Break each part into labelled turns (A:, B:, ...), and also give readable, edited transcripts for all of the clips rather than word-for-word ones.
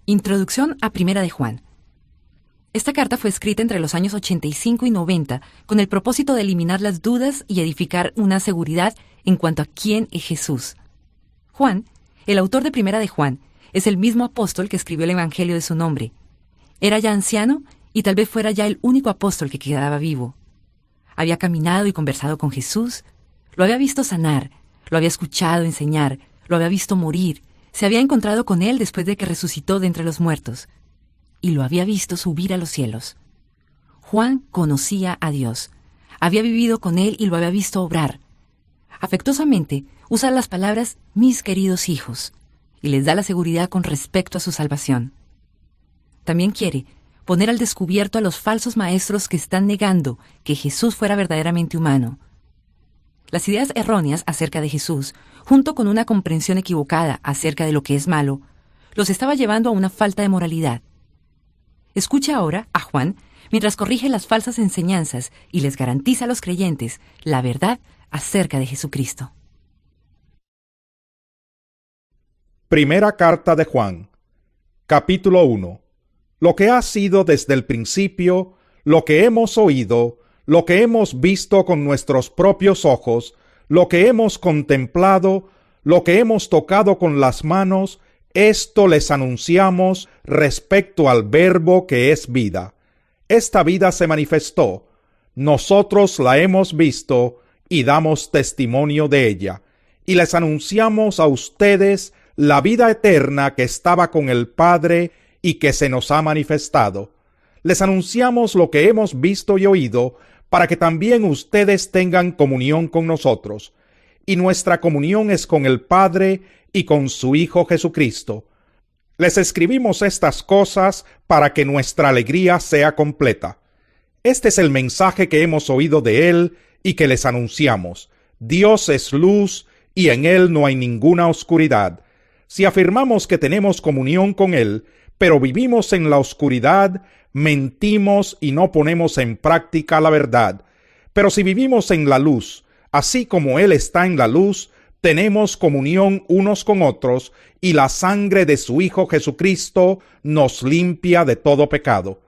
A: Introducción a Primera de Juan. Esta carta fue escrita entre los años 85 y 90 con el propósito de eliminar las dudas y edificar una seguridad en cuanto a quién es Jesús. Juan, el autor de Primera de Juan, es el mismo apóstol que escribió el evangelio de su nombre. Era ya anciano y tal vez fuera ya el único apóstol que quedaba vivo. Había caminado y conversado con Jesús, lo había visto sanar, lo había escuchado enseñar, lo había visto morir, se había encontrado con él después de que resucitó de entre los muertos, y lo había visto subir a los cielos. Juan conocía a Dios, había vivido con él y lo había visto obrar. Afectuosamente usa las palabras «mis queridos hijos» y les da la seguridad con respecto a su salvación. También quiere poner al descubierto a los falsos maestros que están negando que Jesús fuera verdaderamente humano. Las ideas erróneas acerca de Jesús, junto con una comprensión equivocada acerca de lo que es malo, los estaba llevando a una falta de moralidad. Escucha ahora a Juan mientras corrige las falsas enseñanzas y les garantiza a los creyentes la verdad acerca de Jesucristo.
B: Primera carta de Juan, capítulo 1. Lo que ha sido desde el principio, lo que hemos oído, lo que hemos visto con nuestros propios ojos, lo que hemos contemplado, lo que hemos tocado con las manos, esto les anunciamos respecto al Verbo que es vida. Esta vida se manifestó, nosotros la hemos visto y damos testimonio de ella, y les anunciamos a ustedes la vida eterna que estaba con el Padre y que se nos ha manifestado. Les anunciamos lo que hemos visto y oído, para que también ustedes tengan comunión con nosotros. Y nuestra comunión es con el Padre y con su Hijo Jesucristo. Les escribimos estas cosas para que nuestra alegría sea completa. Este es el mensaje que hemos oído de Él y que les anunciamos. Dios es luz y en Él no hay ninguna oscuridad. Si afirmamos que tenemos comunión con Él, pero vivimos en la oscuridad, mentimos y no ponemos en práctica la verdad. Pero si vivimos en la luz, así como Él está en la luz, tenemos comunión unos con otros, y la sangre de su Hijo Jesucristo nos limpia de todo pecado.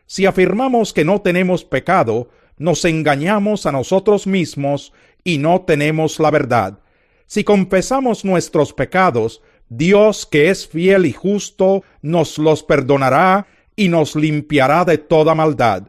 B: Si afirmamos que no tenemos pecado, nos engañamos a nosotros mismos y no tenemos la verdad. Si confesamos nuestros pecados, Dios, que es fiel y justo, nos los perdonará y nos limpiará de toda maldad.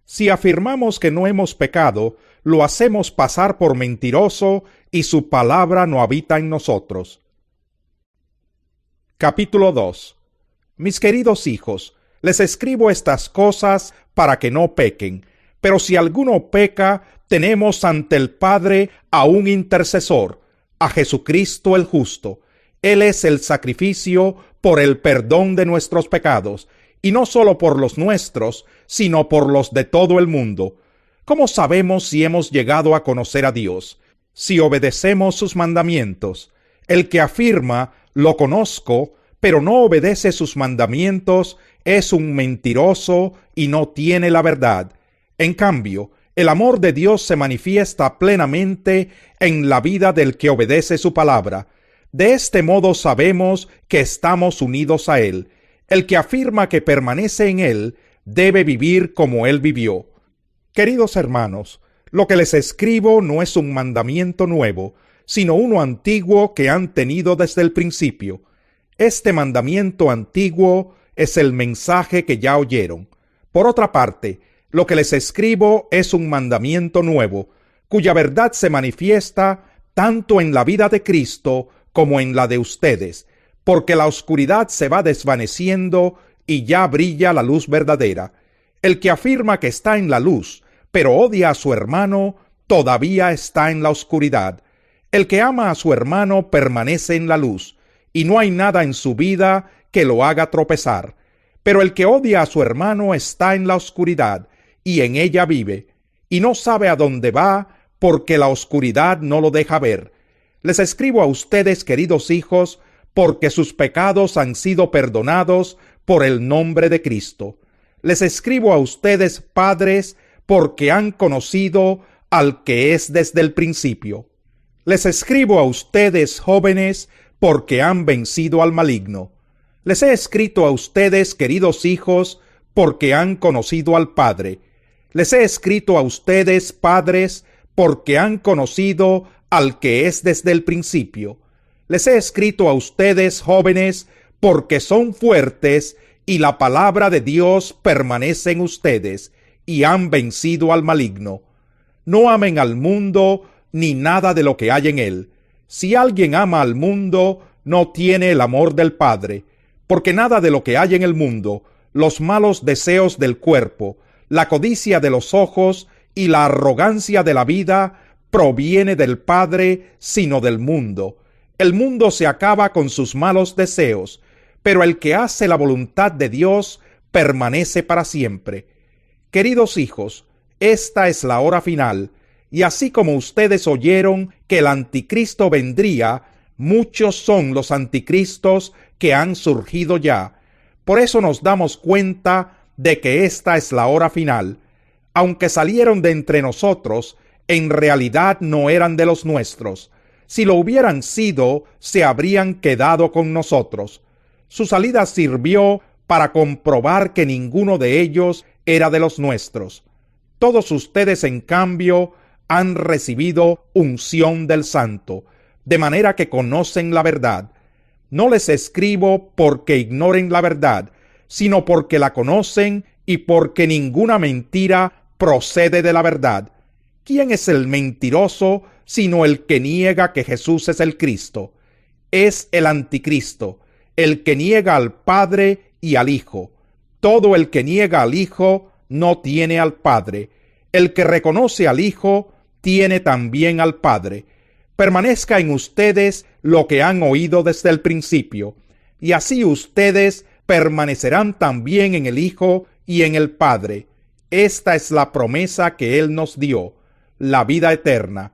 B: Si afirmamos que no hemos pecado, lo hacemos pasar por mentiroso y su palabra no habita en nosotros. Capítulo 2. Mis queridos hijos, les escribo estas cosas para que no pequen, pero si alguno peca, tenemos ante el Padre a un intercesor, a Jesucristo el justo. Él es el sacrificio por el perdón de nuestros pecados, y no solo por los nuestros, sino por los de todo el mundo. ¿Cómo sabemos si hemos llegado a conocer a Dios? Si obedecemos sus mandamientos. El que afirma, lo conozco, pero no obedece sus mandamientos, es un mentiroso y no tiene la verdad. En cambio, el amor de Dios se manifiesta plenamente en la vida del que obedece su palabra. De este modo sabemos que estamos unidos a Él. El que afirma que permanece en Él debe vivir como Él vivió. Queridos hermanos, lo que les escribo no es un mandamiento nuevo, sino uno antiguo que han tenido desde el principio. Este mandamiento antiguo es el mensaje que ya oyeron. Por otra parte, lo que les escribo es un mandamiento nuevo, cuya verdad se manifiesta tanto en la vida de Cristo como en la de ustedes, porque la oscuridad se va desvaneciendo y ya brilla la luz verdadera. El que afirma que está en la luz, pero odia a su hermano, todavía está en la oscuridad. El que ama a su hermano permanece en la luz, y no hay nada en su vida que lo haga tropezar. Pero el que odia a su hermano está en la oscuridad, y en ella vive, y no sabe a dónde va, porque la oscuridad no lo deja ver. Les escribo a ustedes, queridos hijos, porque sus pecados han sido perdonados por el nombre de Cristo. Les escribo a ustedes, padres, porque han conocido al que es desde el principio. Les escribo a ustedes, jóvenes, porque han vencido al maligno. Les he escrito a ustedes, queridos hijos, porque han conocido al Padre. Les he escrito a ustedes, padres, porque han conocido al que es desde el principio. Les he escrito a ustedes, jóvenes, porque son fuertes y la palabra de Dios permanece en ustedes y han vencido al maligno. No amen al mundo ni nada de lo que hay en él. Si alguien ama al mundo, no tiene el amor del Padre, porque nada de lo que hay en el mundo, los malos deseos del cuerpo, la codicia de los ojos y la arrogancia de la vida, proviene del Padre, sino del mundo. El mundo se acaba con sus malos deseos, pero el que hace la voluntad de Dios permanece para siempre. Queridos hijos, esta es la hora final, y así como ustedes oyeron que el anticristo vendría, muchos son los anticristos que han surgido ya. Por eso nos damos cuenta de que esta es la hora final. Aunque salieron de entre nosotros, en realidad no eran de los nuestros. Si lo hubieran sido, se habrían quedado con nosotros. Su salida sirvió para comprobar que ninguno de ellos era de los nuestros. Todos ustedes, en cambio, han recibido unción del Santo, de manera que conocen la verdad. No les escribo porque ignoren la verdad, sino porque la conocen y porque ninguna mentira procede de la verdad. ¿Quién es el mentiroso sino el que niega que Jesús es el Cristo? Es el anticristo, el que niega al Padre y al Hijo. Todo el que niega al Hijo no tiene al Padre. El que reconoce al Hijo tiene también al Padre. Permanezca en ustedes lo que han oído desde el principio, y así ustedes permanecerán también en el Hijo y en el Padre. Esta es la promesa que Él nos dio, la vida eterna.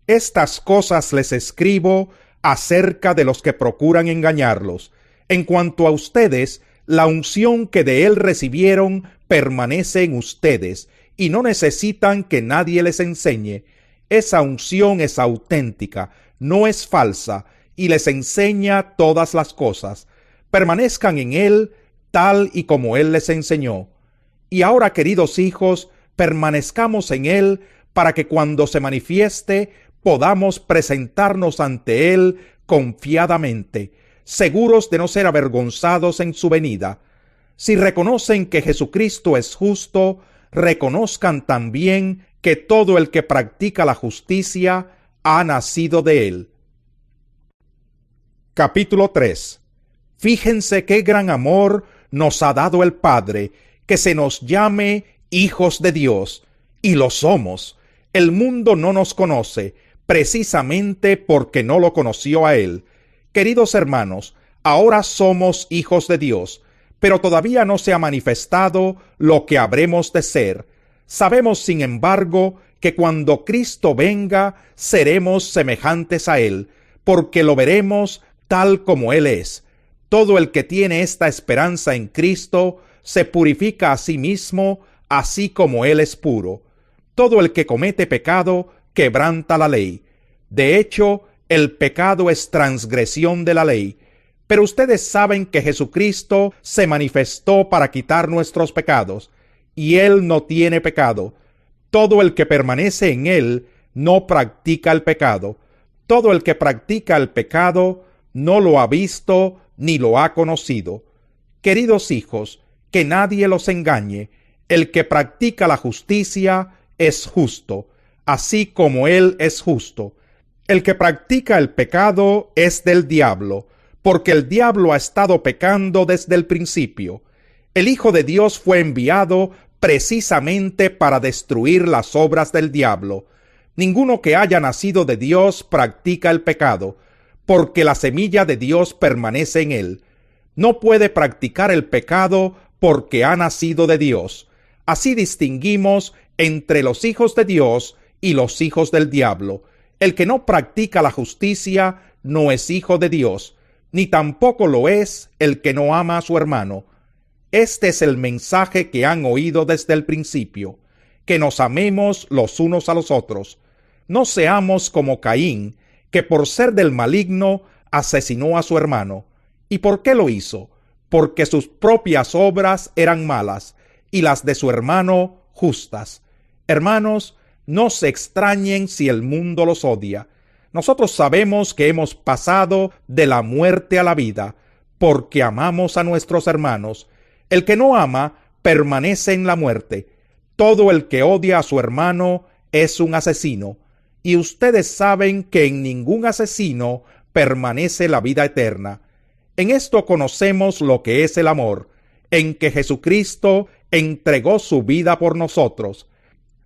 B: Estas cosas les escribo acerca de los que procuran engañarlos. En cuanto a ustedes, la unción que de Él recibieron permanece en ustedes, y no necesitan que nadie les enseñe. Esa unción es auténtica, no es falsa, y les enseña todas las cosas. Permanezcan en Él tal y como Él les enseñó. Y ahora, queridos hijos, permanezcamos en Él para que cuando se manifieste podamos presentarnos ante Él confiadamente, seguros de no ser avergonzados en su venida. Si reconocen que Jesucristo es justo, reconozcan también que todo el que practica la justicia ha nacido de Él. Capítulo 3. Fíjense qué gran amor nos ha dado el Padre, que se nos llame hijos de Dios, y lo somos. El mundo no nos conoce, precisamente porque no lo conoció a Él. Queridos hermanos, ahora somos hijos de Dios, pero todavía no se ha manifestado lo que habremos de ser. Sabemos, sin embargo, que cuando Cristo venga, seremos semejantes a Él, porque lo veremos tal como Él es. Todo el que tiene esta esperanza en Cristo se purifica a sí mismo, así como Él es puro. Todo el que comete pecado quebranta la ley. De hecho, el pecado es transgresión de la ley. Pero ustedes saben que Jesucristo se manifestó para quitar nuestros pecados, y Él no tiene pecado. Todo el que permanece en Él no practica el pecado. Todo el que practica el pecado no lo ha visto ni lo ha conocido. Queridos hijos, que nadie los engañe. El que practica la justicia es justo, así como Él es justo. El que practica el pecado es del diablo, porque el diablo ha estado pecando desde el principio. El Hijo de Dios fue enviado precisamente para destruir las obras del diablo. Ninguno que haya nacido de Dios practica el pecado, porque la semilla de Dios permanece en él. No puede practicar el pecado porque ha nacido de Dios. Así distinguimos entre los hijos de Dios y los hijos del diablo. El que no practica la justicia no es hijo de Dios, ni tampoco lo es el que no ama a su hermano. Este es el mensaje que han oído desde el principio, que nos amemos los unos a los otros. No seamos como Caín, que por ser del maligno asesinó a su hermano. ¿Y por qué lo hizo? porque sus propias obras eran malas y las de su hermano justas. Hermanos, no se extrañen si el mundo los odia. Nosotros sabemos que hemos pasado de la muerte a la vida, porque amamos a nuestros hermanos. El que no ama permanece en la muerte. Todo el que odia a su hermano es un asesino. Y ustedes saben que en ningún asesino permanece la vida eterna. En esto conocemos lo que es el amor, en que Jesucristo entregó su vida por nosotros.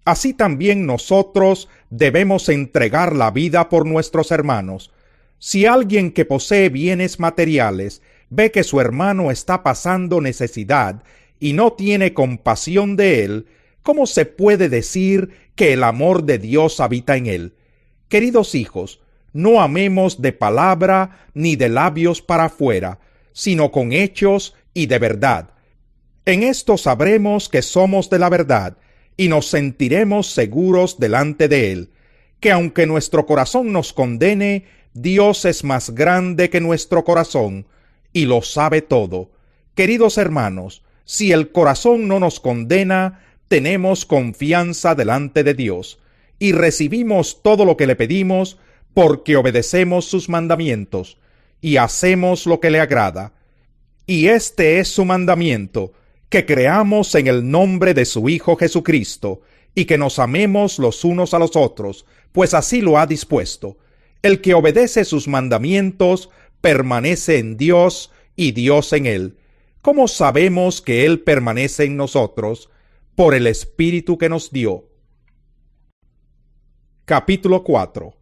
B: Así también nosotros debemos entregar la vida por nuestros hermanos. Si alguien que posee bienes materiales ve que su hermano está pasando necesidad y no tiene compasión de él, ¿cómo se puede decir que el amor de Dios habita en él? Queridos hijos, no amemos de palabra ni de labios para afuera, sino con hechos y de verdad. En esto sabremos que somos de la verdad, y nos sentiremos seguros delante de Él, que aunque nuestro corazón nos condene, Dios es más grande que nuestro corazón, y lo sabe todo. Queridos hermanos, si el corazón no nos condena, tenemos confianza delante de Dios, y recibimos todo lo que le pedimos, porque obedecemos sus mandamientos, y hacemos lo que le agrada. Y este es su mandamiento, que creamos en el nombre de su Hijo Jesucristo, y que nos amemos los unos a los otros, pues así lo ha dispuesto. El que obedece sus mandamientos permanece en Dios y Dios en él. ¿Cómo sabemos que Él permanece en nosotros? Por el Espíritu que nos dio. Capítulo 4.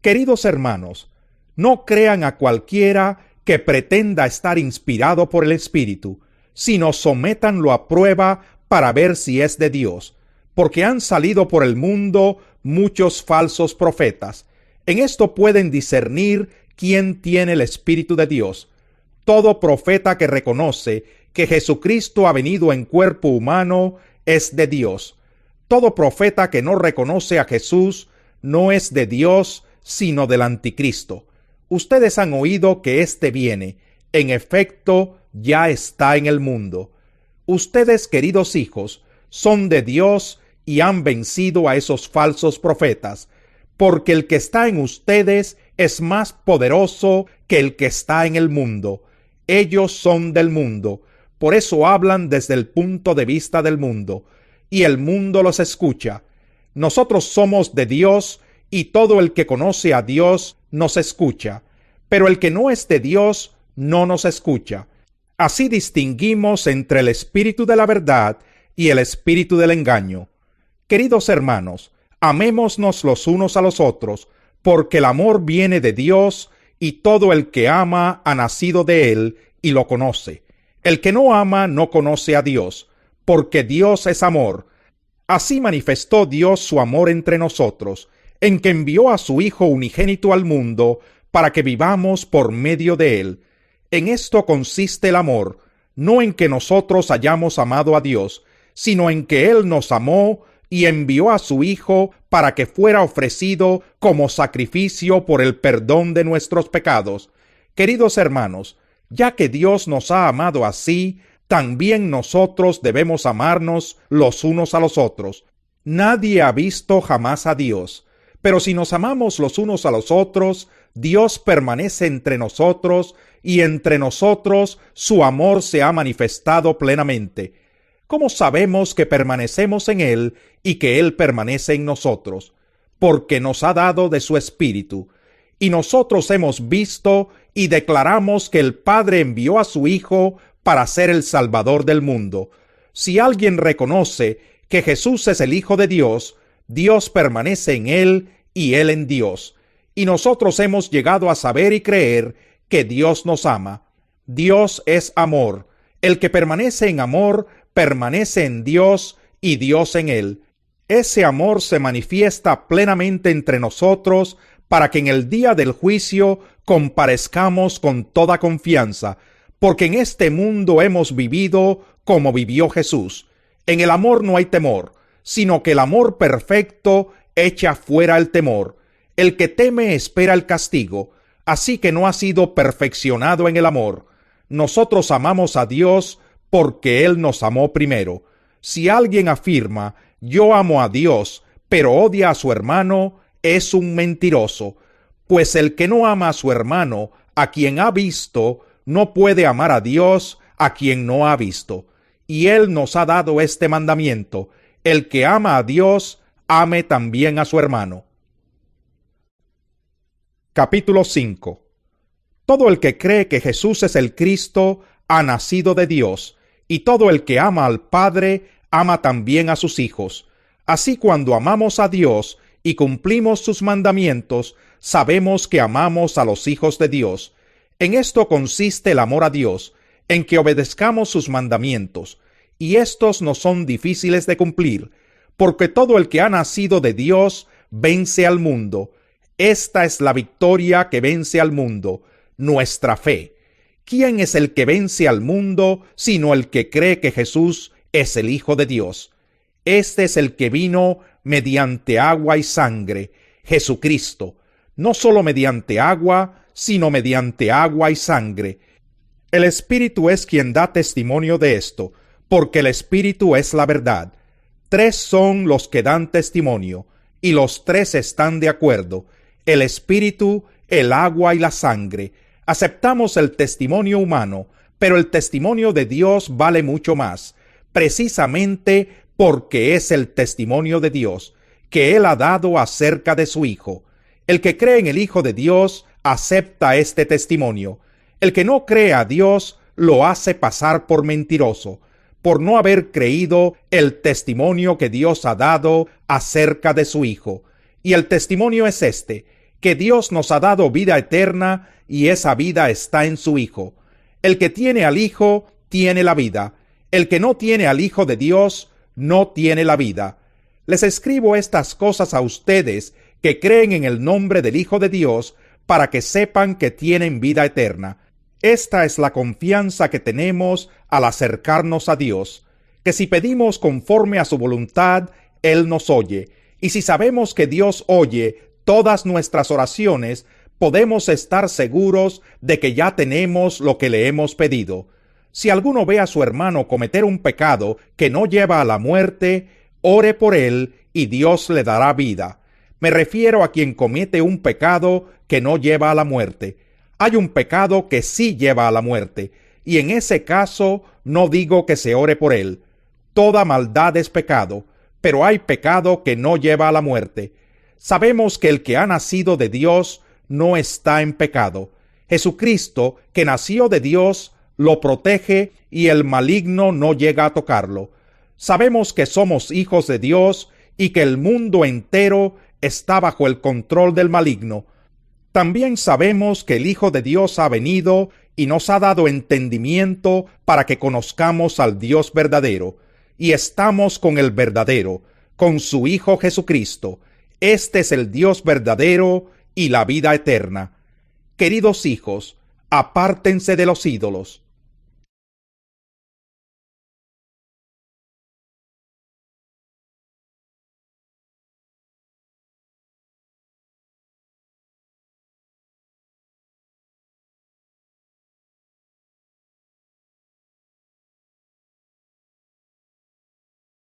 B: Queridos hermanos, no crean a cualquiera que pretenda estar inspirado por el Espíritu, sino sométanlo a prueba para ver si es de Dios, porque han salido por el mundo muchos falsos profetas. En esto pueden discernir quién tiene el Espíritu de Dios. Todo profeta que reconoce que Jesucristo ha venido en cuerpo humano es de Dios. Todo profeta que no reconoce a Jesús no es de Dios, sino del anticristo. Ustedes han oído que éste viene. En efecto, ya está en el mundo. Ustedes, queridos hijos, son de Dios y han vencido a esos falsos profetas, porque el que está en ustedes es más poderoso que el que está en el mundo. Ellos son del mundo, por eso hablan desde el punto de vista del mundo, y el mundo los escucha. Nosotros somos de Dios, y todo el que conoce a Dios nos escucha, pero el que no es de Dios no nos escucha. Así distinguimos entre el espíritu de la verdad y el espíritu del engaño. Queridos hermanos, amémonos los unos a los otros, porque el amor viene de Dios, y todo el que ama ha nacido de Él y lo conoce. El que no ama no conoce a Dios, porque Dios es amor. Así manifestó Dios su amor entre nosotros, en que envió a su Hijo unigénito al mundo, para que vivamos por medio de Él. En esto consiste el amor, no en que nosotros hayamos amado a Dios, sino en que Él nos amó y envió a su Hijo para que fuera ofrecido como sacrificio por el perdón de nuestros pecados. Queridos hermanos, ya que Dios nos ha amado así, también nosotros debemos amarnos los unos a los otros. Nadie ha visto jamás a Dios, pero si nos amamos los unos a los otros, Dios permanece entre nosotros, y entre nosotros su amor se ha manifestado plenamente. ¿Cómo sabemos que permanecemos en Él y que Él permanece en nosotros? Porque nos ha dado de su Espíritu. Y nosotros hemos visto y declaramos que el Padre envió a su Hijo para ser el Salvador del mundo. Si alguien reconoce que Jesús es el Hijo de Dios, Dios permanece en Él y Él en Dios. Y nosotros hemos llegado a saber y creer que Dios nos ama. Dios es amor. El que permanece en amor, permanece en Dios y Dios en él. Ese amor se manifiesta plenamente entre nosotros para que en el día del juicio comparezcamos con toda confianza, porque en este mundo hemos vivido como vivió Jesús. En el amor no hay temor, sino que el amor perfecto echa fuera el temor. El que teme espera el castigo, así que no ha sido perfeccionado en el amor. Nosotros amamos a Dios porque Él nos amó primero. Si alguien afirma, yo amo a Dios, pero odia a su hermano, es un mentiroso, pues el que no ama a su hermano, a quien ha visto, no puede amar a Dios, a quien no ha visto. Y Él nos ha dado este mandamiento: el que ama a Dios, ame también a su hermano. Capítulo 5. Todo el que cree que Jesús es el Cristo ha nacido de Dios, y todo el que ama al Padre ama también a sus hijos. Así, cuando amamos a Dios y cumplimos sus mandamientos, sabemos que amamos a los hijos de Dios. En esto consiste el amor a Dios, en que obedezcamos sus mandamientos, y estos no son difíciles de cumplir, porque todo el que ha nacido de Dios vence al mundo. Esta es la victoria que vence al mundo, nuestra fe. ¿Quién es el que vence al mundo sino el que cree que Jesús es el Hijo de Dios? Este es el que vino mediante agua y sangre, Jesucristo, no solo mediante agua, sino mediante agua y sangre. El Espíritu es quien da testimonio de esto, porque el Espíritu es la verdad. 3 son los que dan testimonio, y los 3 están de acuerdo: el Espíritu, el agua y la sangre. Aceptamos el testimonio humano, pero el testimonio de Dios vale mucho más, precisamente porque es el testimonio de Dios, que Él ha dado acerca de su Hijo. El que cree en el Hijo de Dios acepta este testimonio. El que no cree a Dios lo hace pasar por mentiroso, por no haber creído el testimonio que Dios ha dado acerca de su Hijo. Y el testimonio es este: que Dios nos ha dado vida eterna, y esa vida está en su Hijo. El que tiene al Hijo tiene la vida. El que no tiene al Hijo de Dios no tiene la vida. Les escribo estas cosas a ustedes que creen en el nombre del Hijo de Dios, para que sepan que tienen vida eterna. Esta es la confianza que tenemos al acercarnos a Dios, que si pedimos conforme a su voluntad, Él nos oye. Y si sabemos que Dios oye todas nuestras oraciones, podemos estar seguros de que ya tenemos lo que le hemos pedido. Si alguno ve a su hermano cometer un pecado que no lleva a la muerte, ore por él y Dios le dará vida. Me refiero a quien comete un pecado que no lleva a la muerte. Hay un pecado que sí lleva a la muerte, y en ese caso no digo que se ore por él. Toda maldad es pecado, pero hay pecado que no lleva a la muerte. Sabemos que el que ha nacido de Dios no está en pecado. Jesucristo, que nació de Dios, lo protege y el maligno no llega a tocarlo. Sabemos que somos hijos de Dios y que el mundo entero está bajo el control del maligno. También sabemos que el Hijo de Dios ha venido y nos ha dado entendimiento para que conozcamos al Dios verdadero, y estamos con el verdadero, con su Hijo Jesucristo. Este es el Dios verdadero y la vida eterna. Queridos hijos, apártense de los ídolos.